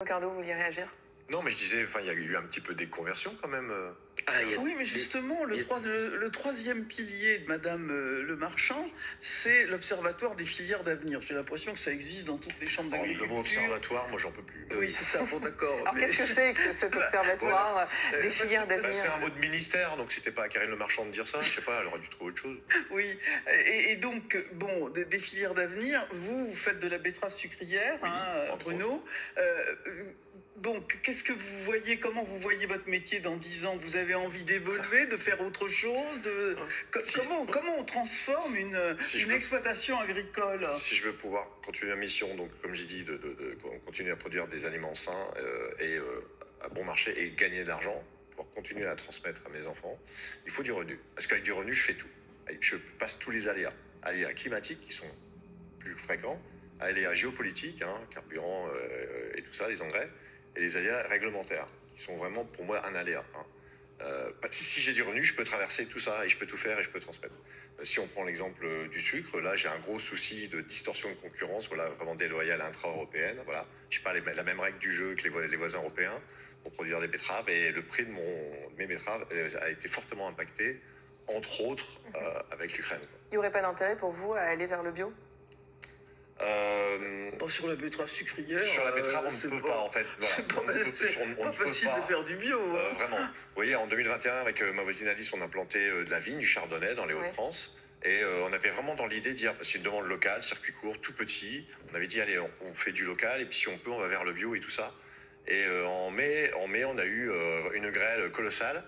Ricardo, vous vouliez réagir? Non, mais je disais, il y a eu un petit peu des conversions quand même. Oui, mais justement, le troisième pilier de Madame Le Marchand, c'est l'Observatoire des filières d'avenir. J'ai l'impression que ça existe dans toutes les chambres d'agriculture. Le mot observatoire, moi j'en peux plus. Oui, c'est ça, bon d'accord. Alors qu'est-ce que c'est que cet observatoire des filières d'avenir? C'est un mot de ministère, donc c'était pas à Karine Le Marchand de dire ça, je sais pas, elle aurait dû trouver autre chose. Oui, et donc, bon, des filières d'avenir, vous faites de la betterave sucrière, Oui, Bruno. Donc, qu'est-ce que vous voyez, comment vous voyez votre métier dans 10 ans? Vous avez envie d'évoluer, de faire autre chose Comment on transforme une exploitation agricole? Si je veux pouvoir continuer ma mission, donc comme j'ai dit, de continuer à produire des aliments sains et à bon marché et gagner de l'argent pour continuer à transmettre à mes enfants, il faut du revenu. Parce qu'avec du revenu, je fais tout. Je passe tous les aléas. Aléas climatiques qui sont plus fréquents, aléas géopolitiques, carburant et tout ça, les engrais, et les aléas réglementaires, qui sont vraiment pour moi un aléa. Si j'ai du revenu, je peux traverser tout ça et je peux tout faire et je peux transmettre. Si on prend l'exemple du sucre, là j'ai un gros souci de distorsion de concurrence, voilà, vraiment déloyale intra-européenne. Voilà. Je n'ai pas la même règle du jeu que les voisins européens pour produire des betteraves, et le prix de mes betteraves a été fortement impacté, entre autres avec l'Ukraine. Il n'y aurait pas d'intérêt pour vous à aller vers le bio? Sur la betterave sucrière. Sur la betterave, on ne peut pas, en fait. Voilà. C'est pas facile de faire du bio. Vraiment. Vous voyez, en 2021, avec ma voisine Alice, on a planté de la vigne, du chardonnay dans les Hauts-de-France. Et on avait vraiment dans l'idée de dire, c'est une demande locale, circuit court, tout petit. On avait dit, allez, on fait du local, et puis si on peut, on va vers le bio et tout ça. Et en mai, on a eu une grêle colossale.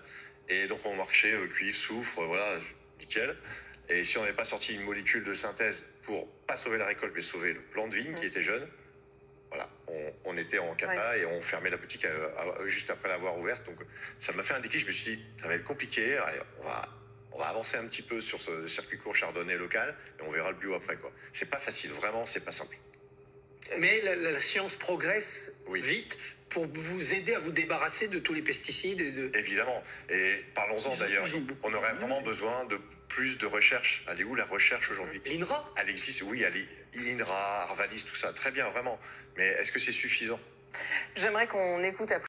Et donc, on marchait cuivre, soufre, voilà, nickel. Et si on n'avait pas sorti une molécule de synthèse pour pas sauver la récolte, mais sauver le plant de vigne qui était jeune, voilà, on était en cata et on fermait la boutique juste après l'avoir ouverte. Donc ça m'a fait un déclic. Je me suis dit, ça va être compliqué. Allez, on va avancer un petit peu sur ce circuit court chardonnay local et on verra le bio après, quoi. C'est pas facile, vraiment, c'est pas simple. Mais la science progresse vite pour vous aider à vous débarrasser de tous les pesticides. Évidemment. Et parlons-en d'ailleurs. On aurait vraiment besoin de plus de recherche. Elle est où la recherche aujourd'hui? L'INRA? Elle existe, oui, l'INRA, Arvalis, tout ça, très bien, vraiment. Mais est-ce que c'est suffisant? J'aimerais qu'on écoute après.